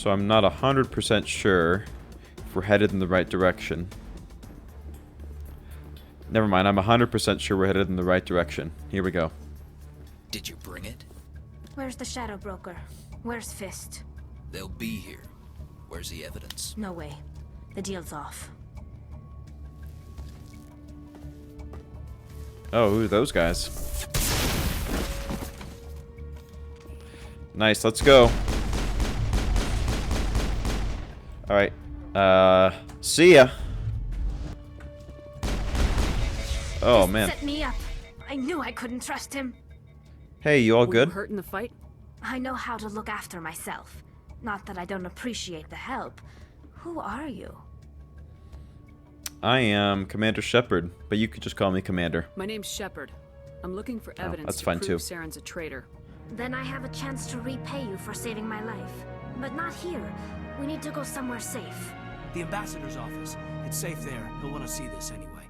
So I'm not 100% sure if we're headed in the right direction. Never mind, I'm 100% sure we're headed in the right direction. Here we go. Did you bring it? Where's the Shadow Broker? Where's Fist? They'll be here. Where's the evidence? No way. The deal's off. Oh, who are those guys? Nice, let's go. Alright. See ya. Oh, man. Set me up. I knew I couldn't trust him. Hey, you all Were good? you hurt in the fight? I know how to look after myself. Not that I don't appreciate the help. Who are you? I am Commander Shepard, but you could just call me Commander. My name's Shepard. I'm looking for evidence that's to fine prove too. Saren's a traitor. Then I have a chance to repay you for saving my life. But not here. We need to go somewhere safe. The ambassador's office. It's safe there. He'll want to see this anyway.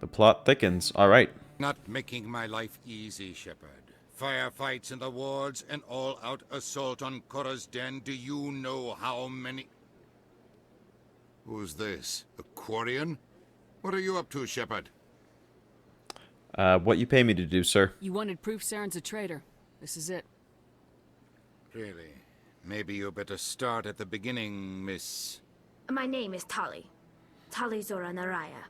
The plot thickens. Alright. Not making my life easy, Shepard. Firefights in the wards, an all-out assault on Korra's den. Do you know how many... Who's this? A Quarian? What are you up to, Shepard? What you pay me to do, sir? You wanted proof Saren's a traitor. This is it. Really? Maybe you better start at the beginning, Miss... My name is Tali. Tali Zora Naraya.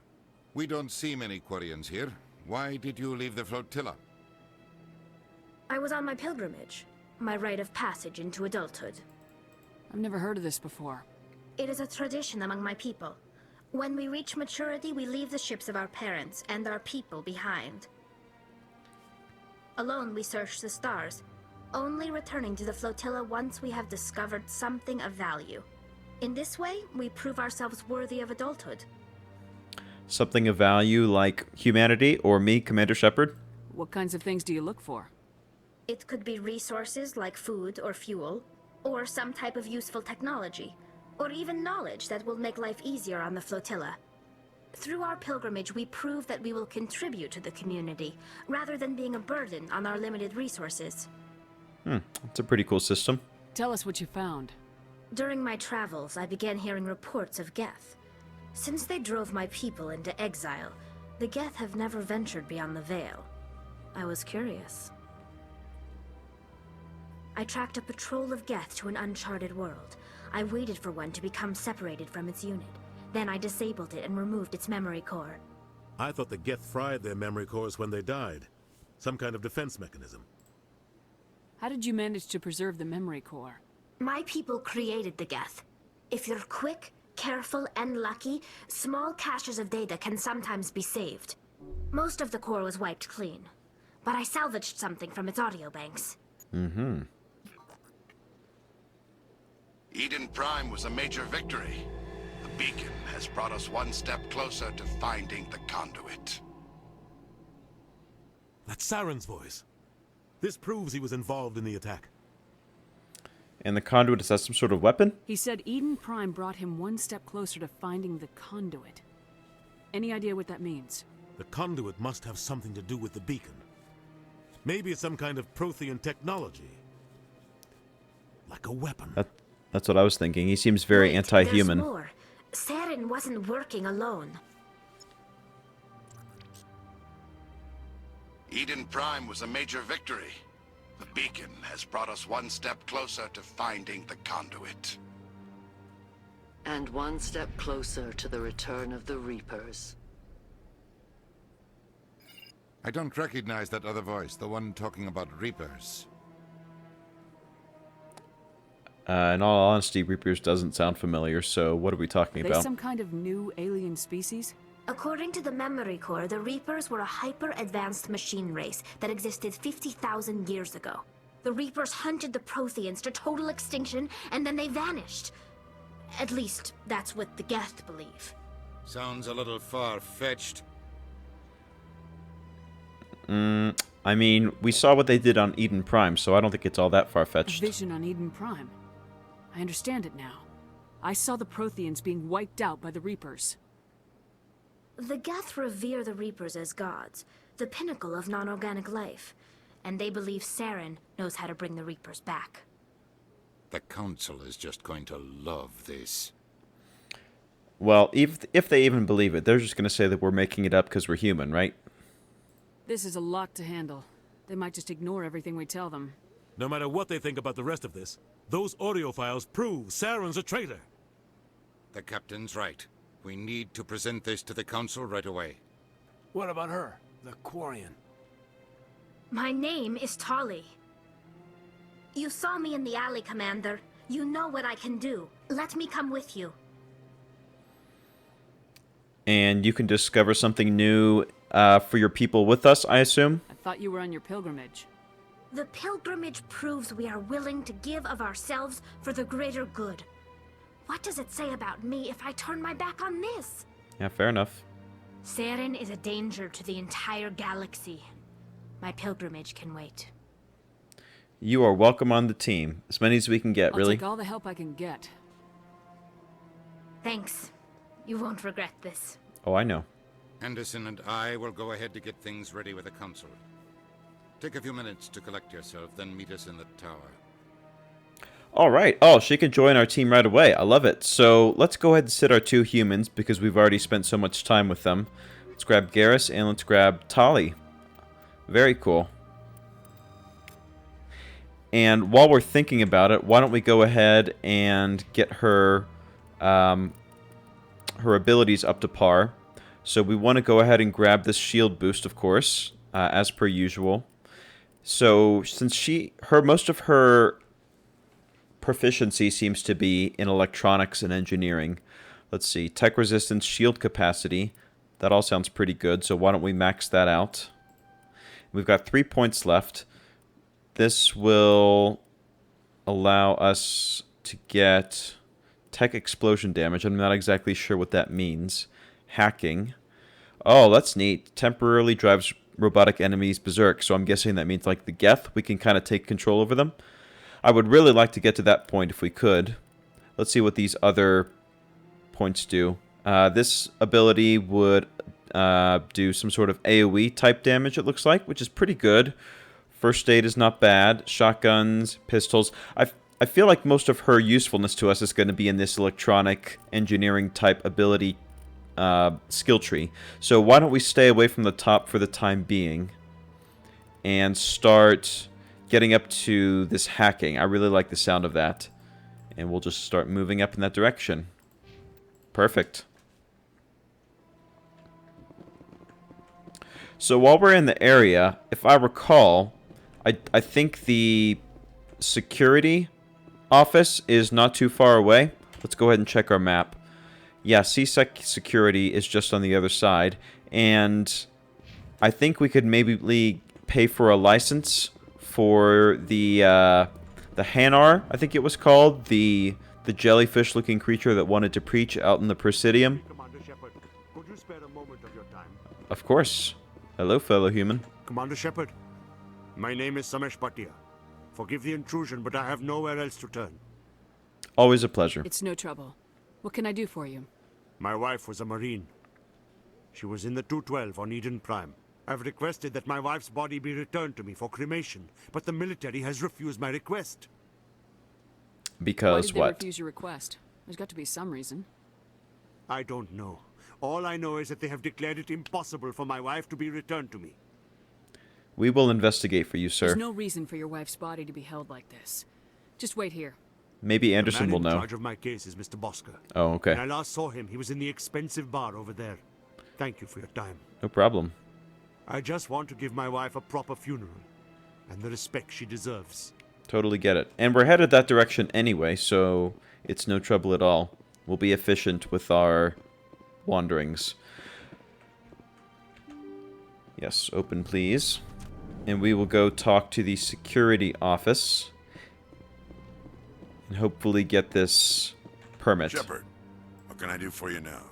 We don't see many Quarians here. Why did you leave the flotilla? I was on my pilgrimage. My rite of passage into adulthood. I've never heard of this before. It is a tradition among my people. When we reach maturity, we leave the ships of our parents and our people behind. Alone, we search the stars, only returning to the flotilla once we have discovered something of value. In this way, we prove ourselves worthy of adulthood. Something of value like humanity or me, Commander Shepard? What kinds of things do you look for? It could be resources like food or fuel, or some type of useful technology, or even knowledge that will make life easier on the flotilla. Through our pilgrimage, we prove that we will contribute to the community, rather than being a burden on our limited resources. It's a pretty cool system. Tell us what you found. During my travels, I began hearing reports of Geth. Since they drove my people into exile, the Geth have never ventured beyond the Veil. I was curious. I tracked a patrol of Geth to an uncharted world. I waited for one to become separated from its unit. Then I disabled it and removed its memory core. I thought the Geth fried their memory cores when they died. Some kind of defense mechanism. How did you manage to preserve the memory core? My people created the Geth. If you're quick, careful, and lucky, small caches of data can sometimes be saved. Most of the core was wiped clean, but I salvaged something from its audio banks. Eden Prime was a major victory. The beacon has brought us one step closer to finding the conduit. That's Saren's voice. This proves he was involved in the attack. And the conduit, is that some sort of weapon? He said Eden Prime brought him one step closer to finding the conduit. Any idea what that means? The conduit must have something to do with the beacon. Maybe it's some kind of Prothean technology. Like a weapon. That's what I was thinking. He seems very Wait, anti-human. There's more. Saren wasn't working alone. Eden Prime was a major victory. The beacon has brought us one step closer to finding the conduit. And one step closer to the return of the Reapers. I don't recognize that other voice, the one talking about Reapers. In all honesty, Reapers doesn't sound familiar, so what are we talking Are they about? some kind of new alien species? According to the memory core, the Reapers were a hyper-advanced machine race that existed 50,000 years ago. The Reapers hunted the Protheans to total extinction, and then they vanished. At least, that's what the Geth believe. Sounds a little far-fetched. I mean, we saw what they did on Eden Prime, so I don't think it's all that A far-fetched. vision on Eden Prime. I understand it now. I saw the Protheans being wiped out by the Reapers. The Geth revere the Reapers as gods, the pinnacle of non-organic life, and they believe Saren knows how to bring the Reapers back. The Council is just going to love this. Well, if they even believe it, they're just going to say that we're making it up because we're human, right? This is a lot to handle. They might just ignore everything we tell them. No matter what they think about the rest of this, those audio files prove Saren's a traitor. The Captain's right. We need to present this to the Council right away. What about her? The Quarian. My name is Tali. You saw me in the alley, Commander. You know what I can do. Let me come with you. And you can discover something new for your people with us, I assume? I thought you were on your pilgrimage. The pilgrimage proves we are willing to give of ourselves for the greater good. What does it say about me if I turn my back on this? Yeah, fair enough. Saren is a danger to the entire galaxy. My pilgrimage can wait. You are welcome on the team. As many as we can get, I'll really. take all the help I can get. Thanks. You won't regret this. Oh, I know. Anderson and I will go ahead to get things ready with the Council. Take a few minutes to collect yourself, then meet us in the tower. All right. Oh, she can join our team right away. I love it. So let's go ahead and sit our 2 humans because we've already spent so much time with them. Let's grab Garrus and let's grab Tali. Very cool. And while we're thinking about it, why don't we go ahead and get her her abilities up to par. So we want to go ahead and grab this shield boost, of course, as per usual. So since most of her proficiency seems to be in electronics and engineering. Let's see, tech resistance, shield capacity. That all sounds pretty good, so why don't we max that out? We've got 3 points left. This will allow us to get tech explosion damage. I'm not exactly sure what that means. Hacking. Oh, that's neat. Temporarily drives robotic enemies berserk. So I'm guessing that means like the Geth, we can kind of take control over them. I would really like to get to that point if we could. Let's see what these other points do. This ability would do some sort of AoE type damage, it looks like, which is pretty good. First aid is not bad. Shotguns, pistols. I feel like most of her usefulness to us is going to be in this electronic engineering type ability skill tree. So why don't we stay away from the top for the time being and start getting up to this hacking. I really like the sound of that. And we'll just start moving up in that direction. Perfect. So while we're in the area, if I recall, I think the security office is not too far away. Let's go ahead and check our map. Yeah, C-Sec security is just on the other side. And I think we could maybe pay for a license for the Hanar, I think it was called, the jellyfish-looking creature that wanted to preach out in the Presidium. Commander Shepard, could you spare a moment of your time? Of course. Hello, fellow human. Commander Shepard, my name is Samesh Bhatia. Forgive the intrusion, but I have nowhere else to turn. Always a pleasure. It's no trouble. What can I do for you? My wife was a Marine. She was in the 212 on Eden Prime. I've requested that my wife's body be returned to me for cremation, but the military has refused my request. Because Why did they what? refuse your request? There's got to be some reason. I don't know. All I know is that they have declared it impossible for my wife to be returned to me. We will investigate for you, sir. There's no reason for your wife's body to be held like this. Just wait here. Maybe Anderson will The man in know. charge of my case is Mr. Bosker. Oh, okay. When I last saw him, he was in the expensive bar over there. Thank you for your time. No problem. I just want to give my wife a proper funeral, and the respect she deserves. Totally get it. And we're headed that direction anyway, so it's no trouble at all. We'll be efficient with our wanderings. Yes, open please. And we will go talk to the security office and hopefully get this permit. Shepard, what can I do for you now?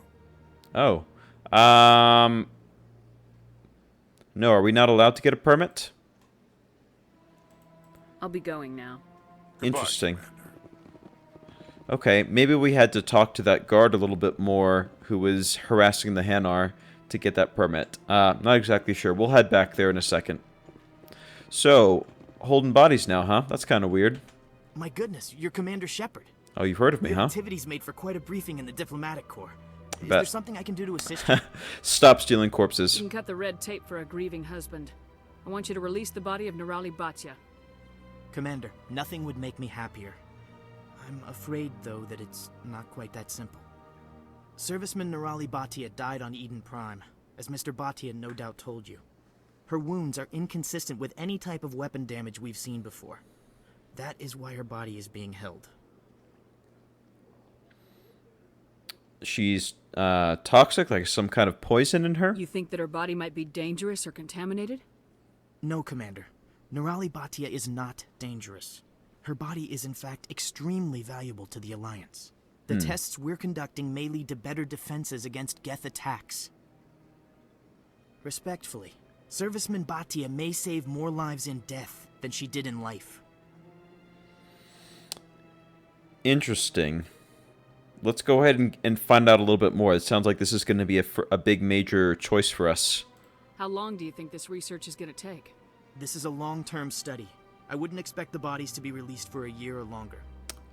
Oh. No, are we not allowed to get a permit? I'll be going now. Goodbye, Interesting. Commander. Okay, maybe we had to talk to that guard a little bit more who was harassing the Hanar to get that permit. Not exactly sure. We'll head back there in a second. So, holding bodies now, huh? That's kind of weird. My goodness, you're Commander Shepard. Oh, you've heard of me, Your huh? activities made for quite a briefing in the diplomatic corps. Is Bet. there something I can do to assist you? Stop stealing You corpses. can cut the red tape for a grieving husband. I want you to release the body of Nerali Batya. Commander, nothing would make me happier. I'm afraid, though, that it's not quite that simple. Serviceman Nerali Batya died on Eden Prime, as Mr. Batya no doubt told you. Her wounds are inconsistent with any type of weapon damage we've seen before. That is why her body is being held. She's toxic, like some kind of poison in her? You think that her body might be dangerous or contaminated? No, Commander. Nerali Batya is not dangerous. Her body is in fact extremely valuable to the Alliance. The tests we're conducting may lead to better defenses against Geth attacks. Respectfully, Serviceman Batya may save more lives in death than she did in life. Interesting. Let's go ahead and find out a little bit more. It sounds like this is going to be a big major choice for us. How long do you think this research is going to take? This is a long-term study. I wouldn't expect the bodies to be released for a year or longer.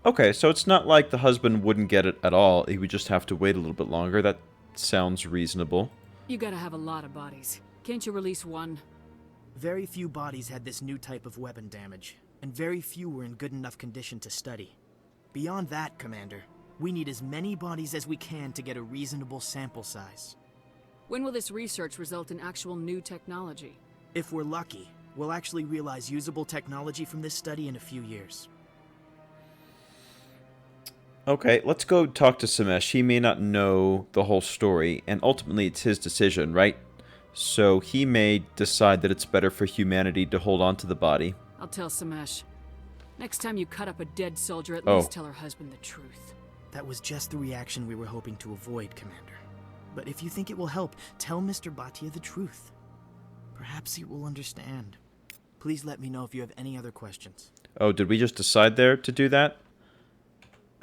Okay, so it's not like the husband wouldn't get it at all. He would just have to wait a little bit longer. That sounds reasonable. You gotta have a lot of bodies. Can't you release one? Very few bodies had this new type of weapon damage, and very few were in good enough condition to study. Beyond that, Commander, we need as many bodies as we can to get a reasonable sample size. When will this research result in actual new technology? If we're lucky, we'll actually realize usable technology from this study in a few years. Okay, let's go talk to Samesh. He may not know the whole story, and ultimately it's his decision, right? So he may decide that it's better for humanity to hold on to the body. I'll tell Samesh. Next time you cut up a dead soldier, at Oh. least tell her husband the truth. That was just the reaction we were hoping to avoid, Commander. But if you think it will help, tell Mr. Batya the truth. Perhaps he will understand. Please let me know if you have any other questions. Oh, did we just decide there to do that?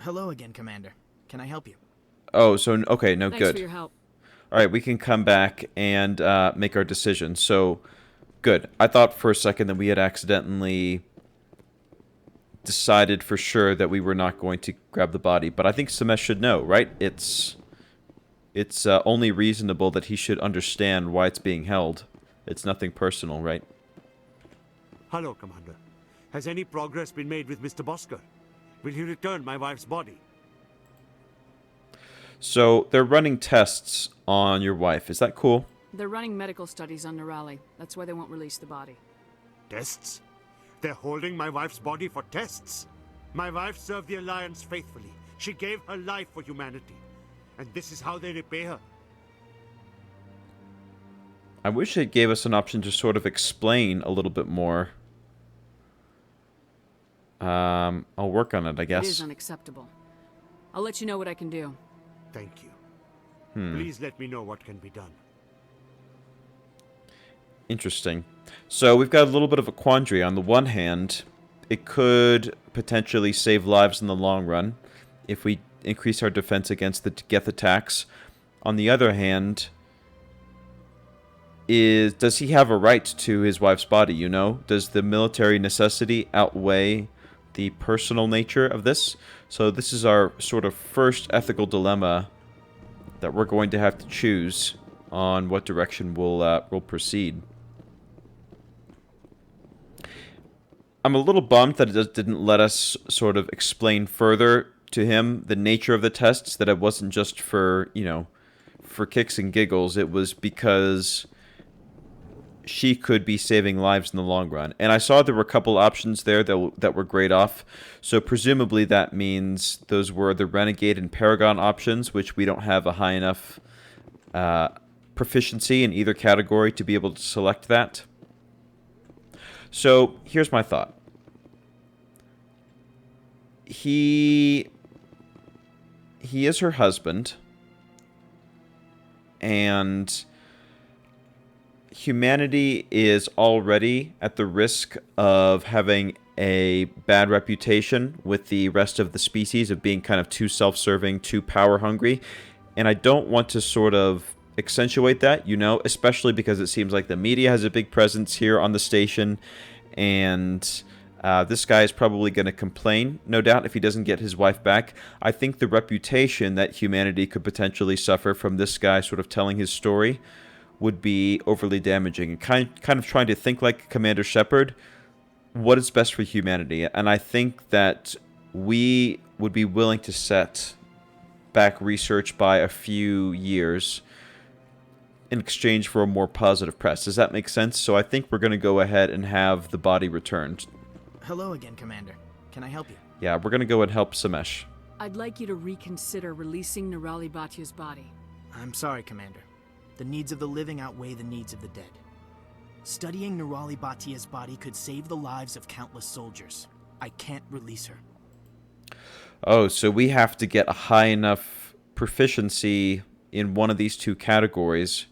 Hello again, Commander. Can I help you? Oh, so, okay, no, Thanks good. for your help. All right, we can come back and make our decision. So, good. I thought for a second that we had accidentally decided for sure that we were not going to grab the body, but I think Samesh should know, right? It's only reasonable that he should understand why it's being held. It's nothing personal, right? Hello, Commander. Has any progress been made with Mr. Bosker? Will he return my wife's body? So, they're running tests on your wife. Is that cool? They're running medical studies on Nerali. That's why they won't release the body. Tests? They're holding my wife's body for tests? My wife served the Alliance faithfully. She gave her life for humanity. And this is how they repay her. I wish it gave us an option to sort of explain a little bit more. I'll work on it, I guess. It is unacceptable. I'll let you know what I can do. Thank you. Please let me know what can be done. Interesting. So we've got a little bit of a quandary. On the one hand, it could potentially save lives in the long run if we increase our defense against the Geth attacks. On the other hand, does he have a right to his wife's body, you know? Does the military necessity outweigh the personal nature of this? So this is our sort of first ethical dilemma that we're going to have to choose on what direction we'll proceed. I'm a little bummed that it didn't let us sort of explain further to him the nature of the tests, that it wasn't just for, you know, for kicks and giggles. It was because she could be saving lives in the long run. And I saw there were a couple options there that were grayed off. So presumably that means those were the Renegade and Paragon options, which we don't have a high enough proficiency in either category to be able to select that. So here's my thought. He is her husband, and humanity is already at the risk of having a bad reputation with the rest of the species of being kind of too self-serving, too power-hungry, and I don't want to sort of accentuate that, you know, especially because it seems like the media has a big presence here on the station, and This guy is probably going to complain, no doubt, if he doesn't get his wife back. I think the reputation that humanity could potentially suffer from this guy sort of telling his story would be overly damaging. And kind of trying to think like Commander Shepard, what is best for humanity? And I think that we would be willing to set back research by a few years in exchange for a more positive press. Does that make sense? So I think we're going to go ahead and have the body returned. Hello again, Commander. Can I help you? Yeah, we're going to go and help Samesh. I'd like you to reconsider releasing Nerali Batia's body. I'm sorry, Commander. The needs of the living outweigh the needs of the dead. Studying Nerali Batia's body could save the lives of countless soldiers. I can't release her. Oh, so we have to get a high enough proficiency in one of these two categories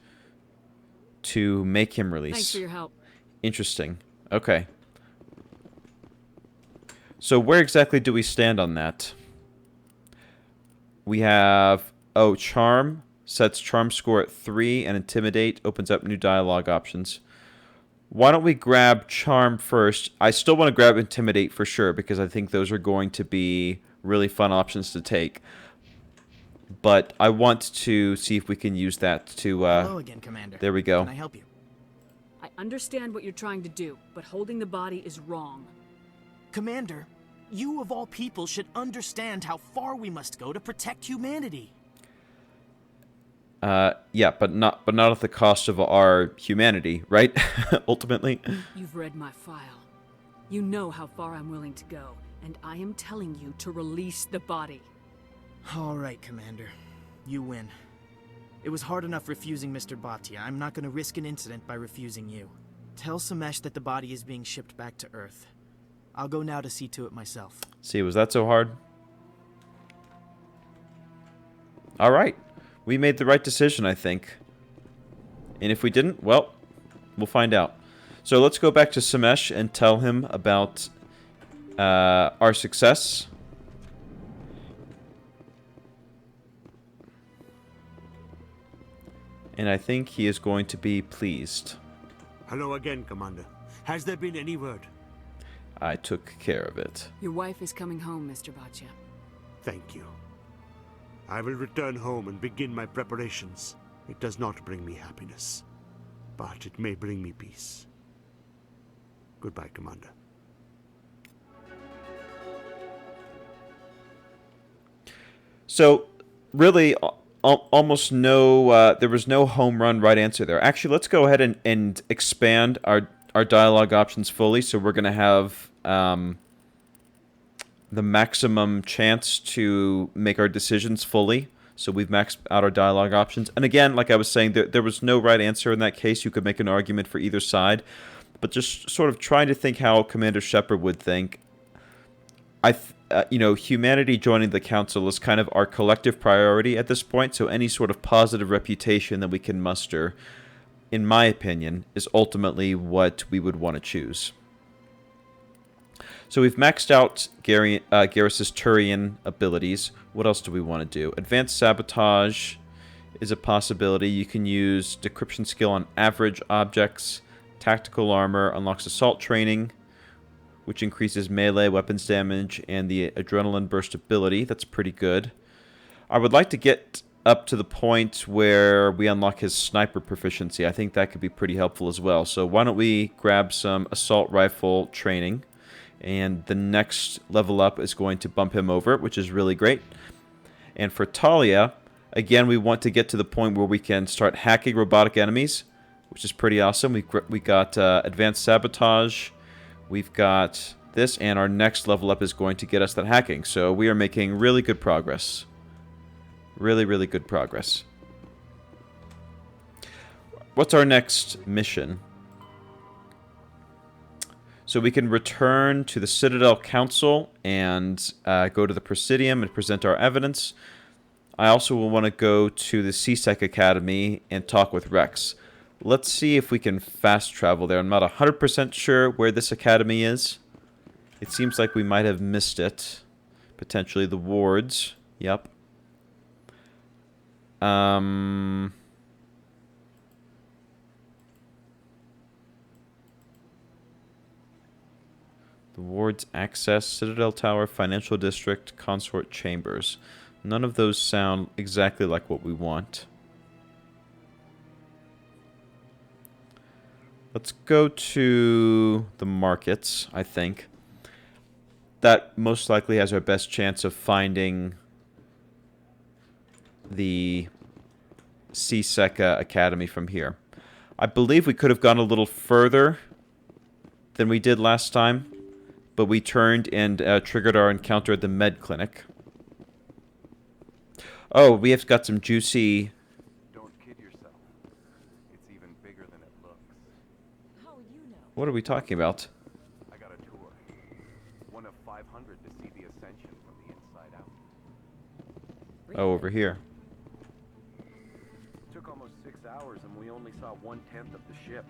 to make him release. Thanks for your help. Interesting. Okay. So where exactly do we stand on that? We have... Oh, Charm. Sets Charm score at 3, and Intimidate opens up new dialogue options. Why don't we grab Charm first? I still want to grab Intimidate for sure, because I think those are going to be really fun options to take. But I want to see if we can use that to... Hello again, Commander. There we go. Can I help you? I understand what you're trying to do, but holding the body is wrong. Commander, you of all people should understand how far we must go to protect humanity. Yeah, but not at the cost of our humanity, right? Ultimately. You've read my file. You know how far I'm willing to go, and I am telling you to release the body. All right, Commander. You win. It was hard enough refusing Mr. Bhatia. I'm not going to risk an incident by refusing you. Tell Samesh that the body is being shipped back to Earth. I'll go now to see to it myself. See, was that so hard? All right. We made the right decision, I think. And if we didn't, well, we'll find out. So let's go back to Samesh and tell him about our success. And I think he is going to be pleased. Hello again, Commander. Has there been any word? I took care of it. Your wife is coming home, Mr. Bhatia. Thank you. I will return home and begin my preparations. It does not bring me happiness, but it may bring me peace. Goodbye, Commander. So, really, almost no, there was no home run right answer there. Actually, let's go ahead and expand our dialogue options fully, so we're going to have the maximum chance to make our decisions fully. So we've maxed out our dialogue options. And again, like I was saying, there was no right answer in that case. You could make an argument for either side. But just sort of trying to think how Commander Shepard would think. Humanity joining the Council is kind of our collective priority at this point. So any sort of positive reputation that we can muster, in my opinion, is ultimately what we would want to choose. So we've maxed out Garrus's Turian abilities. What else do we want to do? Advanced Sabotage is a possibility. You can use Decryption skill on average objects. Tactical Armor unlocks Assault Training, which increases melee weapons damage and the Adrenaline Burst ability. That's pretty good. I would like to get up to the point where we unlock his Sniper proficiency. I think that could be pretty helpful as well. So why don't we grab some Assault Rifle training. And the next level up is going to bump him over, which is really great. And for Talia, again, we want to get to the point where we can start hacking robotic enemies, which is pretty awesome. We got Advanced Sabotage. We've got this, and our next level up is going to get us that hacking. So we are making really good progress. Really, really good progress. What's our next mission? So we can return to the Citadel Council and go to the Presidium and present our evidence. I also will want to go to the CSEC Academy and talk with Rex. Let's see if we can fast travel there. I'm not 100% sure where this academy is. It seems like we might have missed it. Potentially the wards. Yep. The wards access, Citadel Tower, Financial District, Consort Chambers. None of those sound exactly like what we want. Let's go to the markets, I think. That most likely has our best chance of finding the C-Seca Academy from here. I believe we could have gone a little further than we did last time, but we turned and triggered our encounter at the med clinic. Oh, we have got some juicy... Don't kid yourself. It's even bigger than it looks. How would you know? What are we talking about? I got a tour. One of 500 to see the ascension from the inside out. Oh, over here. Took almost 6 hours and we only saw 1/10 of the ship.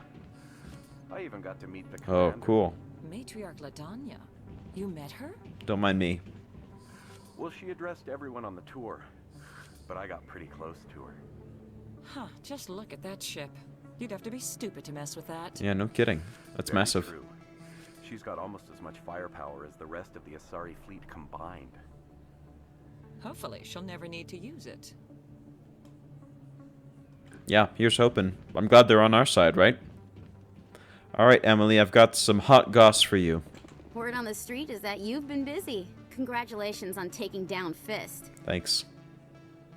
I even got to meet the Oh, commander. cool. Matriarch Ladanya. You met her? Don't mind me. Well, she addressed everyone on the tour, but I got pretty close to her. Huh, just look at that ship. You'd have to be stupid to mess with that. Yeah, no kidding. That's Very massive. true. She's got almost as much firepower as the rest of the Asari fleet combined. Hopefully, she'll never need to use it. Yeah, here's hoping. I'm glad they're on our side, right? Alright, Emily, I've got some hot goss for you. Word on the street is that you've been busy. Congratulations on taking down Fist. Thanks.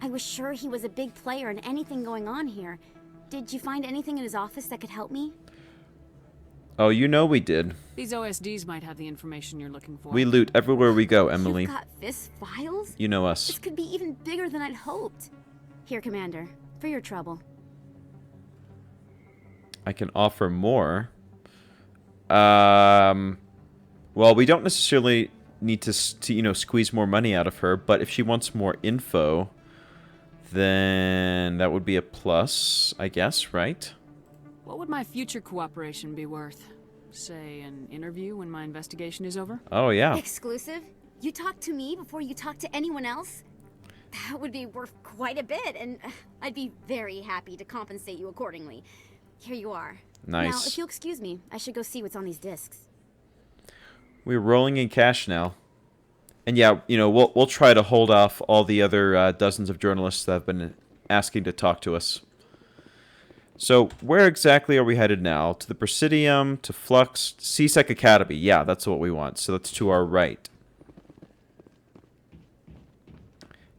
I was sure he was a big player in anything going on here. Did you find anything in his office that could help me? Oh, you know we did. These OSDs might have the information you're looking for. We loot everywhere we go, Emily. You've got Fist files? You know us. This could be even bigger than I'd hoped. Here, Commander, for your trouble. I can offer more. Well, we don't necessarily need to you know, squeeze more money out of her, but if she wants more info, then that would be a plus, I guess, right? What would my future cooperation be worth? Say, an interview when my investigation is over? Oh, yeah. Exclusive? You talk to me before you talk to anyone else? That would be worth quite a bit, and I'd be very happy to compensate you accordingly. Here you are. Nice. Now, if you'll excuse me, I should go see what's on these discs. We're rolling in cash now. And yeah, you know, we'll try to hold off all the other dozens of journalists that have been asking to talk to us. So, where exactly are we headed now? To the Presidium, to Flux, C-Sec Academy. Yeah, that's what we want. So that's to our right.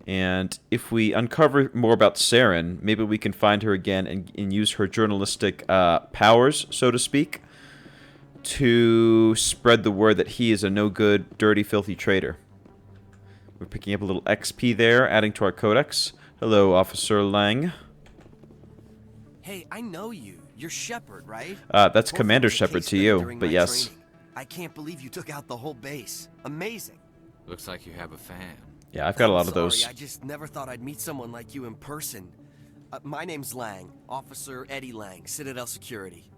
And if we uncover more about Saren, maybe we can find her again and use her journalistic powers, so to speak, to spread the word that he is a no-good, dirty, filthy traitor. We're picking up a little XP there, adding to our codex. Hello, Officer Lang. Hey, I know you. You're Shepard, right? That's Commander Shepard to you, but yes. Training. I can't believe you took out the whole base. Amazing. Looks like you have a fan. Yeah, I've got a lot of those. I just never thought I'd meet someone like you in person. My name's Lang, Officer Eddie Lang, Citadel Security.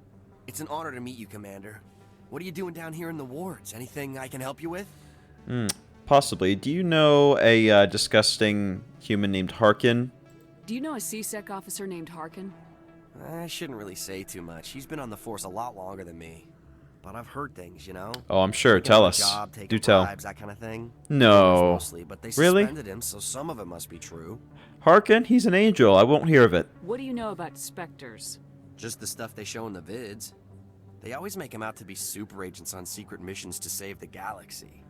It's an honor to meet you, Commander. What are you doing down here in the wards? Anything I can help you with? Possibly. Do you know a disgusting human named Harkin? Do you know a C-Sec officer named Harkin? I shouldn't really say too much. He's been on the force a lot longer than me. But I've heard things, you know? Oh, I'm sure. Tell us. Do tell. Bribes, that kind of thing. No. Mostly, but they Really? suspended him, so some of it must be true. Harkin? He's an angel. I won't hear of it. What do you know about Spectres? Just the stuff they show in the vids. They always make him out to be super agents on secret missions to save the galaxy.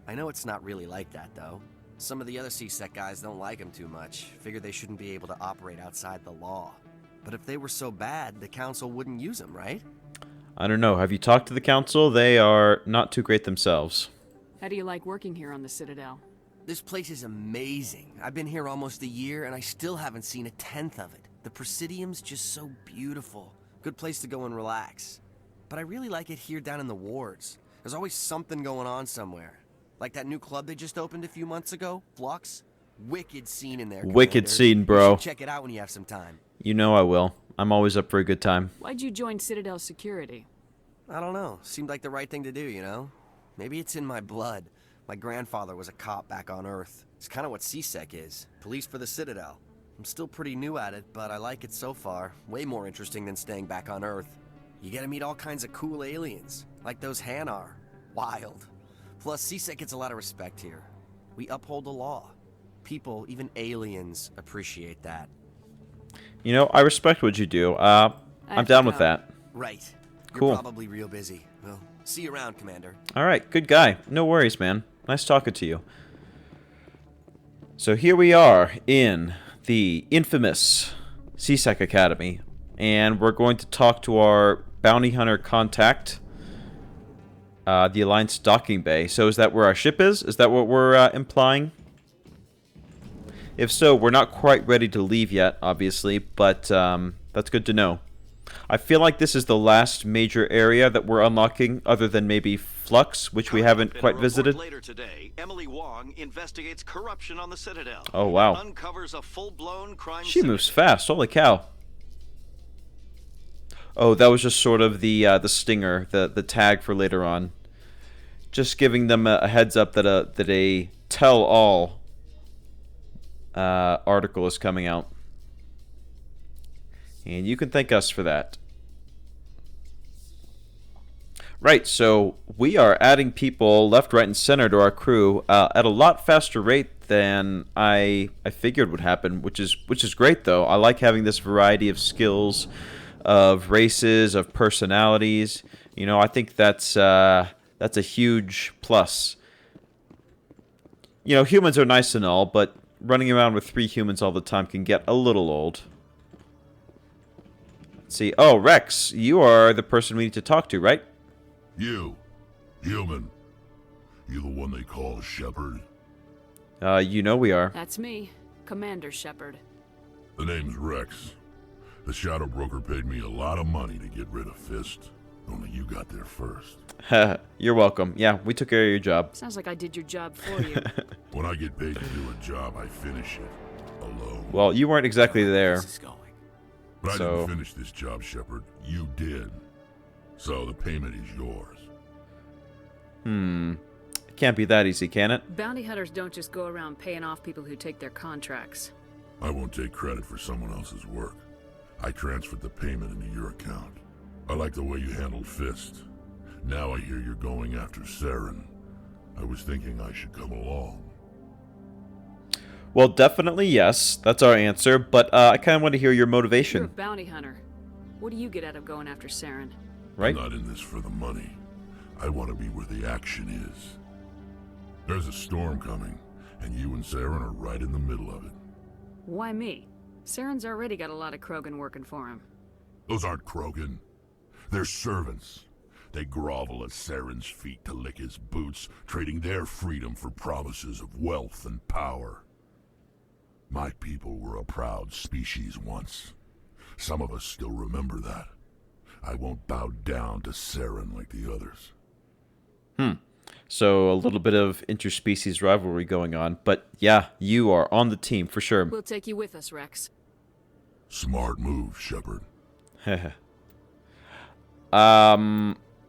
I know it's not really like that, though. Some of the other C-Sec guys don't like him too much. Figure they shouldn't be able to operate outside the law. But if they were so bad, the Council wouldn't use them, right? I don't know. Have you talked to the Council? They are not too great themselves. How do you like working here on the Citadel? This place is amazing. I've been here almost a year, and I still haven't seen a tenth of it. The Presidium's just so beautiful. Good place to go and relax. But I really like it here down in the wards. There's always something going on somewhere. Like that new club they just opened a few months ago, Flux. Wicked scene in there, Commander. Wicked scene, bro. You should check it out when you have some time. You know I will. I'm always up for a good time. Why'd you join Citadel Security? I don't know. Seemed like the right thing to do, you know? Maybe it's in my blood. My grandfather was a cop back on Earth. It's kind of what C-Sec is. Police for the Citadel. I'm still pretty new at it, but I like it so far. Way more interesting than staying back on Earth. You get to meet all kinds of cool aliens, like those Hanar. Wild. Plus, CSEC gets a lot of respect here. We uphold the law. People, even aliens, appreciate that. You know, I respect what you do. I'm down with that. Right. Cool. You're probably real busy. Well, see you around, Commander. All right, good guy. No worries, man. Nice talking to you. So here we are in the infamous CSEC Academy, and we're going to talk to our bounty hunter contact, the Alliance docking bay. So is that where our ship is? Is that what we're implying? If so, we're not quite ready to leave yet, obviously, but that's good to know. I feel like this is the last major area that we're unlocking, other than maybe Flux, which we haven't quite visited. Later today, Emily Wong investigates corruption on the Citadel. Oh, wow. Uncovers a full-blown crime She moves fast. Holy cow. Oh, that was just sort of the stinger, the tag for later on. Just giving them a heads up that a tell-all article is coming out. And you can thank us for that. Right, so we are adding people left, right, and center to our crew at a lot faster rate than I figured would happen, which is great, though. I like having this variety of skills, of races, of personalities. You know, I think that's a huge plus. You know, humans are nice and all, but running around with 3 humans all the time can get a little old. Let's see. Oh, Rex, you are the person we need to talk to, right? You. Human. You the one they call Shepard? You know we are. That's me, Commander Shepard. The name's Rex. The Shadow Broker paid me a lot of money to get rid of Fist. Only you got there first. You're welcome. Yeah, we took care of your job. Sounds like I did your job for you. When I get paid to do a job, I finish it. Alone. Well, you weren't exactly there. But I didn't finish this job, Shepard. You did. So the payment is yours. It can't be that easy, can it? Bounty hunters don't just go around paying off people who take their contracts. I won't take credit for someone else's work. I transferred the payment into your account. I like the way you handled Fist. Now I hear you're going after Saren. I was thinking I should come along. Well, definitely yes. That's our answer, but I kind of want to hear your motivation. You're a bounty hunter. What do you get out of going after Saren? Right? I'm not in this for the money. I want to be where the action is. There's a storm coming, and you and Saren are right in the middle of it. Why me? Saren's already got a lot of Krogan working for him. Those aren't Krogan. They're servants. They grovel at Saren's feet to lick his boots, trading their freedom for promises of wealth and power. My people were a proud species once. Some of us still remember that. I won't bow down to Saren like the others. So a little bit of interspecies rivalry going on, but yeah, you are on the team for sure. We'll take you with us, Rex. Smart move, Shepard.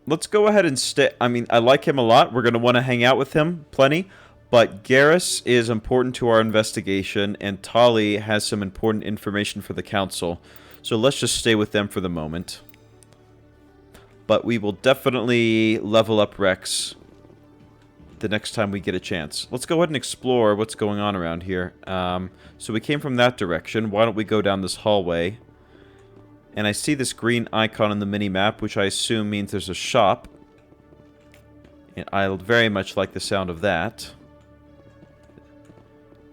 Let's go ahead and stay. I mean, I like him a lot. We're going to want to hang out with him plenty. But Garrus is important to our investigation, and Tali has some important information for the Council. So let's just stay with them for the moment. But we will definitely level up Rex the next time we get a chance. Let's go ahead and explore what's going on around here. So we came from that direction. Why don't we go down this hallway? And I see this green icon on the mini-map, which I assume means there's a shop. And I very much like the sound of that.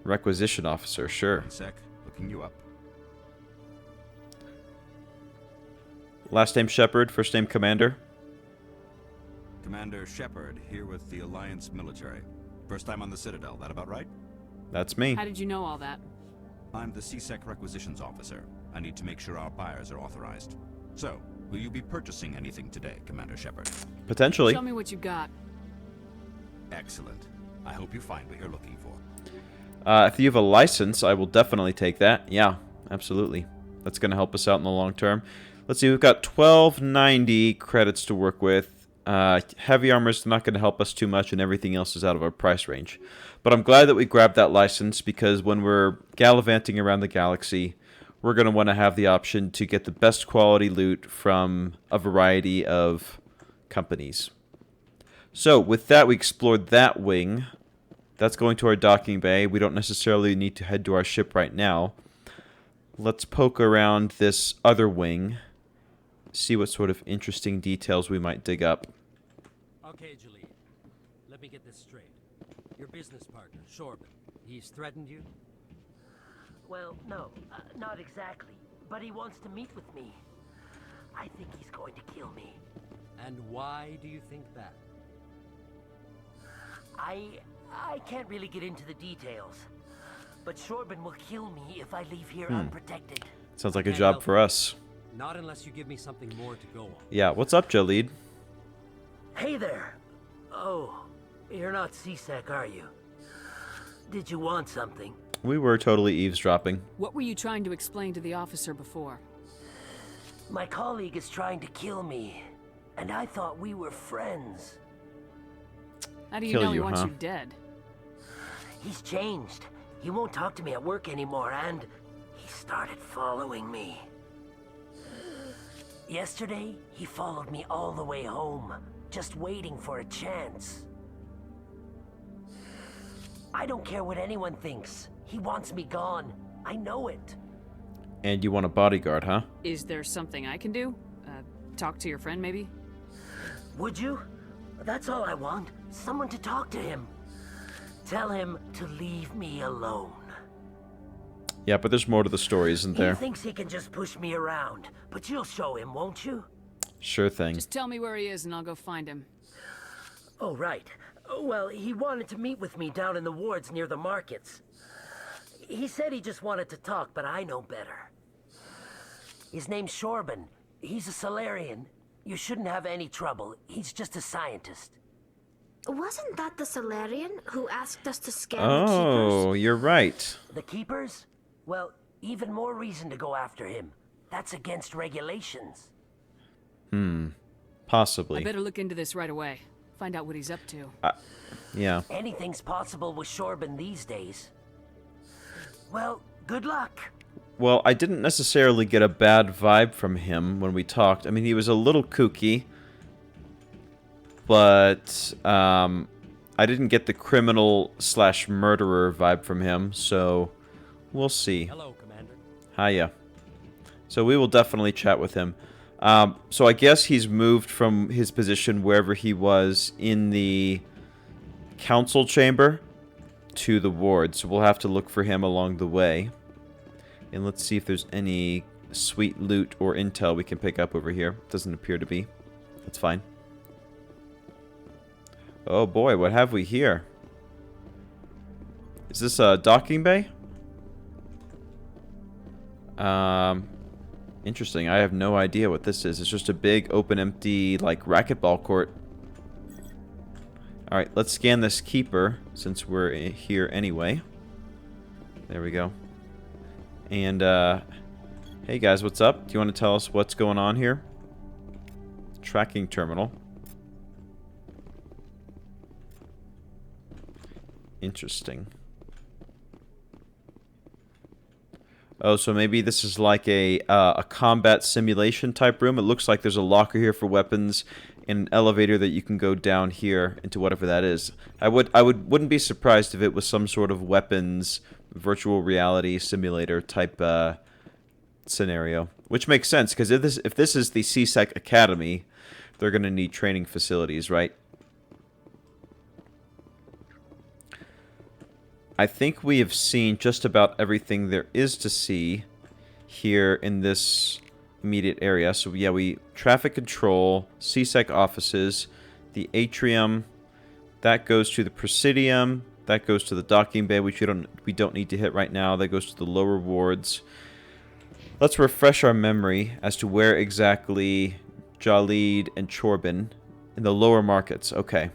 Requisition officer, sure. 1 sec, looking you up. Last name Shepard, first name Commander. Commander Shepard, here with the Alliance military. First time on the Citadel, that about right? That's me. How did you know all that? I'm the CSEC requisitions officer. I need to make sure our buyers are authorized. So, will you be purchasing anything today, Commander Shepard? Potentially. Show me what you got. Excellent. I hope you find what you're looking for. If you have a license, I will definitely take that. Yeah, absolutely. That's going to help us out in the long term. Let's see, we've got 1290 credits to work with. Heavy armor is not going to help us too much, and everything else is out of our price range. But I'm glad that we grabbed that license, because when we're gallivanting around the galaxy, we're going to want to have the option to get the best quality loot from a variety of companies. So, with that, we explored that wing. That's going to our docking bay. We don't necessarily need to head to our ship right now. Let's poke around this other wing. See what sort of interesting details we might dig up. Okay, Jalid. Let me get this straight. Your business partner, Shorban, he's threatened you? Well, no, not exactly. But he wants to meet with me. I think he's going to kill me. And why do you think that? I can't really get into the details. But Shorban will kill me if I leave here unprotected. Sounds like a job for us. Not unless you give me something more to go on. Yeah, what's up, Jalid? Hey there. Oh, you're not CSEC, are you? Did you want something? We were totally eavesdropping. What were you trying to explain to the officer before? My colleague is trying to kill me, and I thought we were friends. How do you know he wants you dead? He's changed. He won't talk to me at work anymore, and he started following me. Yesterday, he followed me all the way home, just waiting for a chance. I don't care what anyone thinks. He wants me gone. I know it. And you want a bodyguard, huh? Is there something I can do? Talk to your friend, maybe? Would you? That's all I want. Someone to talk to him. Tell him to leave me alone. Yeah, but there's more to the story, isn't there? He thinks he can just push me around, but you'll show him, won't you? Sure thing. Just tell me where he is and I'll go find him. Oh, right. Well, he wanted to meet with me down in the wards near the markets. He said he just wanted to talk, but I know better. His name's Shorban. He's a Solarian. You shouldn't have any trouble. He's just a scientist. Wasn't that the Solarian who asked us to scan the Keepers? Oh, you're right. The Keepers? Well, even more reason to go after him. That's against regulations. Possibly. I better look into this right away. Find out what he's up to. Yeah. Anything's possible with Shorban these days. Well, good luck. Well, I didn't necessarily get a bad vibe from him when we talked. I mean, he was a little kooky. But I didn't get the criminal/murderer vibe from him, so we'll see. Hello, Commander. Hiya. So we will definitely chat with him. So I guess he's moved from his position wherever he was in the council chamber to the ward. So we'll have to look for him along the way. And let's see if there's any sweet loot or intel we can pick up over here. Doesn't appear to be. That's fine. Oh boy, what have we here? Is this a docking bay? Interesting. I have no idea what this is. It's just a big, open, empty, like, racquetball court. Alright, let's scan this keeper, since we're here anyway. There we go. And, hey guys, what's up? Do you want to tell us what's going on here? Tracking terminal. Interesting. Oh, so maybe this is like a combat simulation type room. It looks like there's a locker here for weapons and an elevator that you can go down here into whatever that is. I wouldn't be surprised if it was some sort of weapons virtual reality simulator type scenario, which makes sense because if this is the CSEC Academy, they're going to need training facilities, right? I think we have seen just about everything there is to see here in this immediate area. So yeah, traffic control, CSEC offices, the atrium, that goes to the Presidium, that goes to the docking bay, which we don't need to hit right now. That goes to the lower wards. Let's refresh our memory as to where exactly Jalid and Shorban in the lower markets. Okay.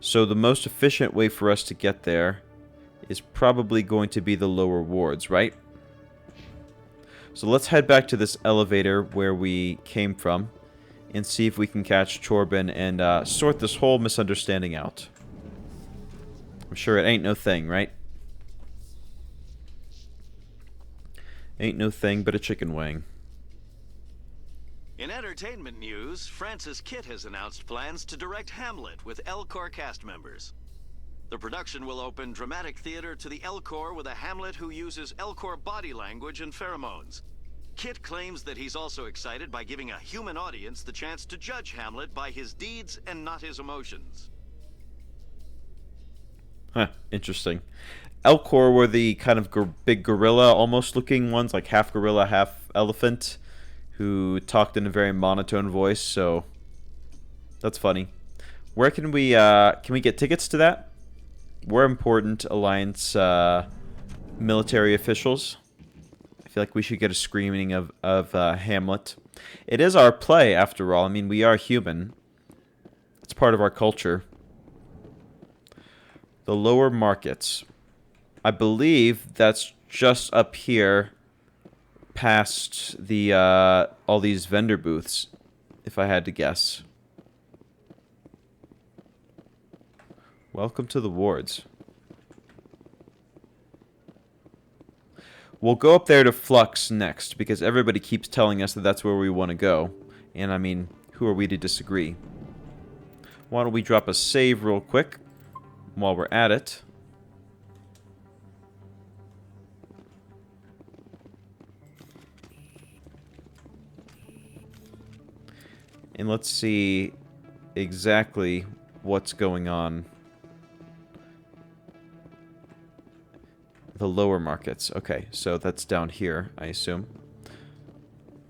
So the most efficient way for us to get there is probably going to be the lower wards, right? So let's head back to this elevator where we came from and see if we can catch Shorban and sort this whole misunderstanding out. I'm sure it ain't no thing, right? Ain't no thing but a chicken wing. In entertainment news, Francis Kitt has announced plans to direct Hamlet with Elcor cast members. The production will open dramatic theater to the Elcor with a Hamlet who uses Elcor body language and pheromones. Kitt claims that he's also excited by giving a human audience the chance to judge Hamlet by his deeds and not his emotions. Huh, interesting. Elcor were the kind of big gorilla almost looking ones, like half gorilla, half elephant, who talked in a very monotone voice, so that's funny. Where can we get tickets to that? We're important Alliance military officials. I feel like we should get a screening of Hamlet. It is our play, after all. I mean, we are human. It's part of our culture. The lower markets. I believe that's just up here past the all these vendor booths, if I had to guess. Welcome to the wards. We'll go up there to Flux next, because everybody keeps telling us that that's where we want to go. And I mean, who are we to disagree? Why don't we drop a save real quick while we're at it. And let's see exactly what's going on. The lower markets. Okay, so that's down here, I assume.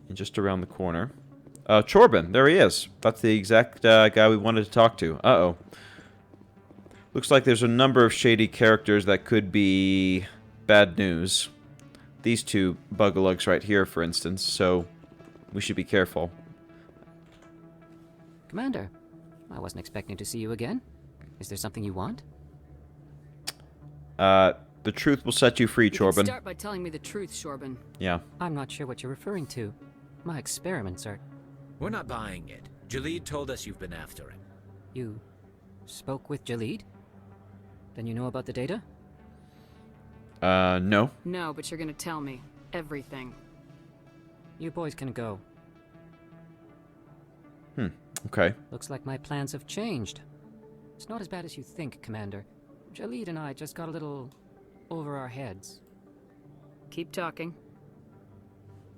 And just around the corner. Chorbin, there he is. That's the exact guy we wanted to talk to. Uh-oh. Looks like there's a number of shady characters that could be bad news. These two bugalugs right here, for instance, so we should be careful. Commander, I wasn't expecting to see you again. Is there something you want? The truth will set you free, Chorbin. You can start by telling me the truth, Chorbin. Yeah. I'm not sure what you're referring to. My experiments are... We're not buying it. Jalid told us you've been after him. You spoke with Jalid? Then you know about the data? No. No, but you're gonna tell me. Everything. You boys can go. Okay. Looks like my plans have changed. It's not as bad as you think, Commander. Jalid and I just got a little over our heads. Keep talking.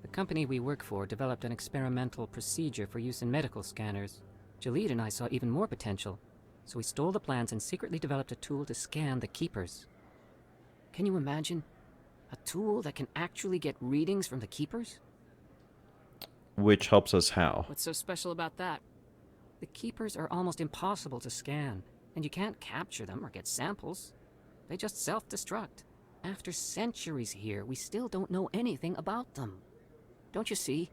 The company we work for developed an experimental procedure for use in medical scanners. Jalid and I saw even more potential, so we stole the plans and secretly developed a tool to scan the Keepers. Can you imagine? A tool that can actually get readings from the Keepers? Which helps us how? What's so special about that? The Keepers are almost impossible to scan, and you can't capture them or get samples. They just self-destruct. After centuries here, we still don't know anything about them. Don't you see?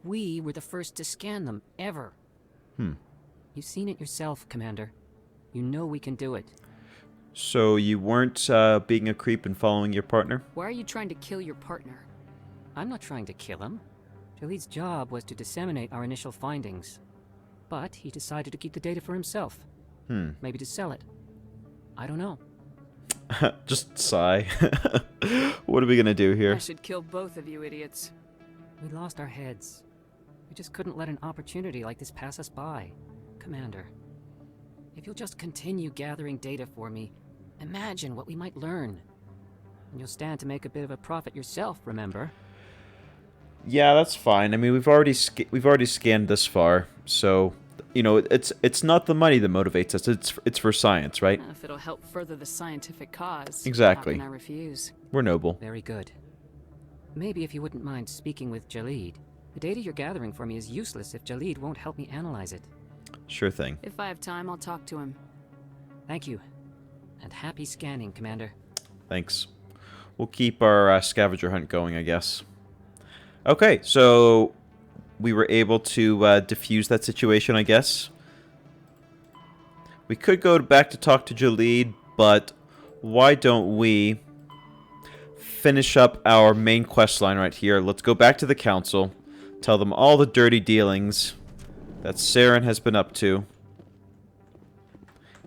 We were the first to scan them, ever. You've seen it yourself, Commander. You know we can do it. So you weren't being a creep and following your partner? Why are you trying to kill your partner? I'm not trying to kill him. Jalid's job was to disseminate our initial findings. But he decided to keep the data for himself. Maybe to sell it. I don't know. Just sigh. What are we gonna do here? I should kill both of you idiots. We lost our heads. We just couldn't let an opportunity like this pass us by. Commander, if you'll just continue gathering data for me, imagine what we might learn. And you'll stand to make a bit of a profit yourself, remember? Yeah, that's fine. I mean, we've already scanned this far, so you know, it's not the money that motivates us. It's for science, right? If it'll help further the scientific cause. Exactly. How can I refuse? We're noble. Very good. Maybe if you wouldn't mind speaking with Jalid. The data you're gathering for me is useless if Jalid won't help me analyze it. Sure thing. If I have time, I'll talk to him. Thank you. And happy scanning, Commander. Thanks. We'll keep our scavenger hunt going, I guess. Okay, so we were able to defuse that situation, I guess. We could go back to talk to Jalid, but why don't we finish up our main quest line right here. Let's go back to the council, tell them all the dirty dealings that Saren has been up to.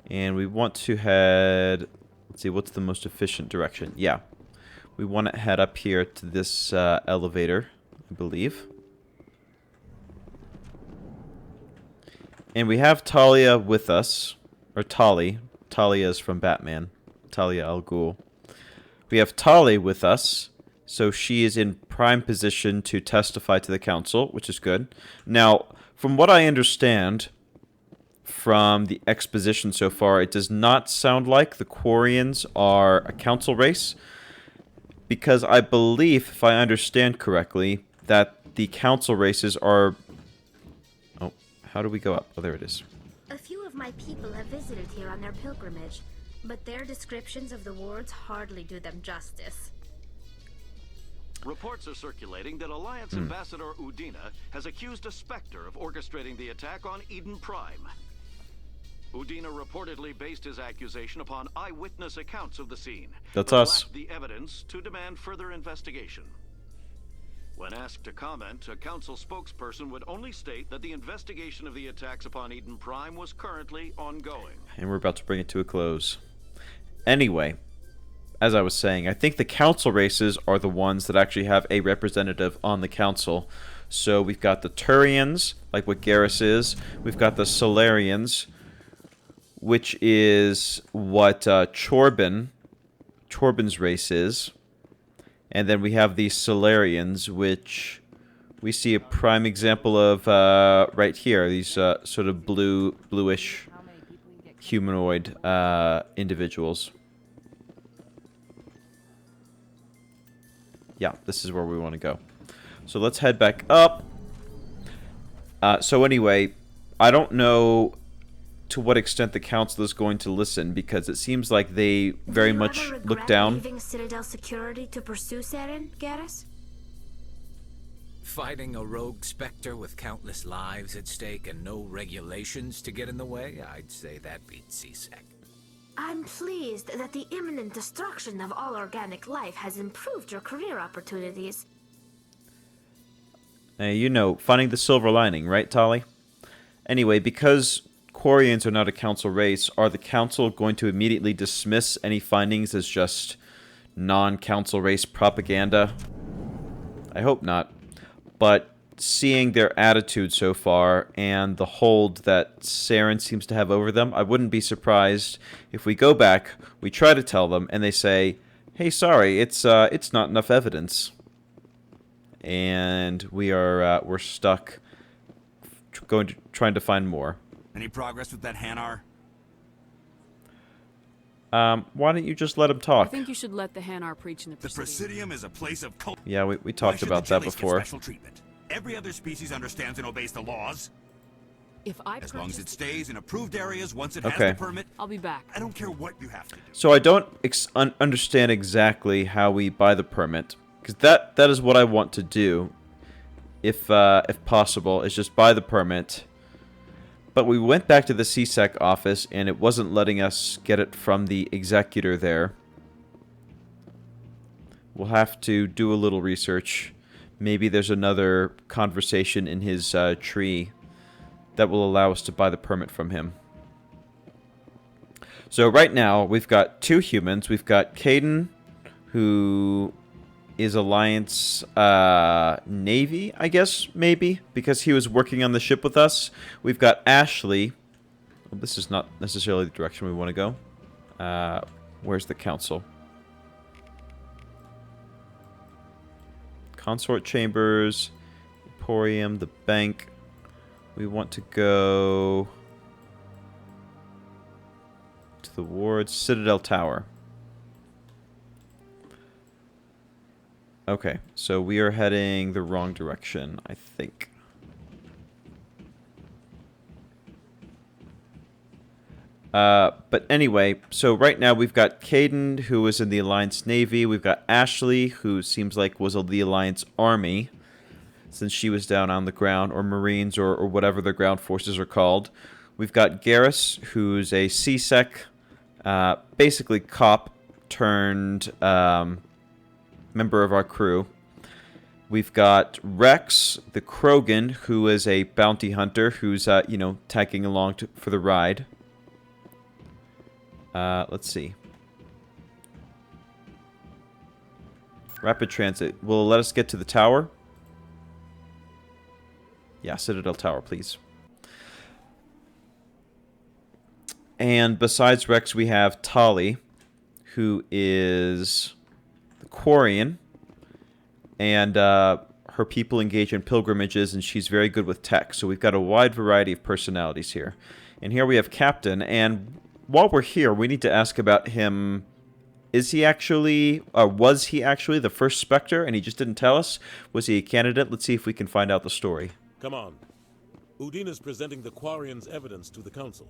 And we want to head... Let's see, what's the most efficient direction? Yeah. We want to head up here to this elevator, I believe. And we have Talia with us. Or Tali. Talia is from Batman. Talia al Ghul. We have Tali with us. So she is in prime position to testify to the council, which is good. Now, from what I understand from the exposition so far, it does not sound like the Quarians are a council race. Because I believe, if I understand correctly, that the council races are... Oh, how do we go up? Oh, there it is. A few of my people have visited here on their pilgrimage, but their descriptions of the wards hardly do them justice. Reports are circulating that Alliance Ambassador Udina has accused a Spectre of orchestrating the attack on Eden Prime. Udina reportedly based his accusation upon eyewitness accounts of the scene. That's but us. lacked the evidence to demand further investigation. When asked to comment, a council spokesperson would only state that the investigation of the attacks upon Eden Prime was currently ongoing. And we're about to bring it to a close. Anyway, as I was saying, I think the council races are the ones that actually have a representative on the council. So we've got the Turians, like what Garrus is. We've got the Solarians, which is what Chorbin's race is. And then we have the Solarians, which we see a prime example of right here. These sort of bluish humanoid individuals. Yeah, this is where we want to go. So let's head back up. So anyway, I don't know to what extent the council is going to listen, because it seems like they very much look down. Leaving Citadel security to pursue Saren, Garrus? Fighting a rogue Spectre with countless lives at stake and no regulations to get in the way, I'd say that beats CSEC. I'm pleased that the imminent destruction of all organic life has improved your career opportunities. You know, finding the silver lining, right, Tali? Anyway, because Quarians are not a council race, are the council going to immediately dismiss any findings as just non-council race propaganda? I hope not. But seeing their attitude so far and the hold that Saren seems to have over them, I wouldn't be surprised if we go back, we try to tell them, and they say, "Hey, sorry, it's not enough evidence," and we're stuck trying to find more. Any progress with that Hanar? Why don't you just let him I talk? think you should let the Hanar preach in the The Presidium is a place of cult. Yeah, we talked about that before. Special treatment? Every other species understands and obeys the laws. If I As long as it stays in approved areas once it Okay. has the permit, I'll be back. I don't care what you have to do. So I don't understand exactly how we buy the permit, because that is what I want to do, if possible, is just buy the permit. But we went back to the CSEC office, and it wasn't letting us get it from the executor there. We'll have to do a little research. Maybe there's another conversation in his tree that will allow us to buy the permit from him. So right now, we've got two humans. We've got Caden, who is Alliance Navy, I guess, maybe, because he was working on the ship with us. We've got Ashley. Well, this is not necessarily the direction we want to go. Where's the council? Consort chambers, Emporium, the bank. We want to go to the wards, Citadel Tower. Okay, so we are heading the wrong direction, I think. But anyway, so right now we've got Caden, who is in the Alliance Navy. We've got Ashley, who seems like was of the Alliance Army, since she was down on the ground, or Marines, or whatever the ground forces are called. We've got Garrus, who's a CSEC, basically cop turned member of our crew. We've got Rex, the Krogan, who is a bounty hunter, who's, tagging along for the ride. Let's see. Rapid transit. Will it let us get to the tower? Yeah, Citadel Tower, please. And besides Rex, we have Tali, who is the Quarian. And her people engage in pilgrimages, and she's very good with tech. So we've got a wide variety of personalities here. And here we have Captain, and while we're here, we need to ask about him. Was he actually the first Spectre, and he just didn't tell us? Was he a candidate? Let's see if we can find out the story. Come on. Udina's presenting the Quarian's evidence to the Council.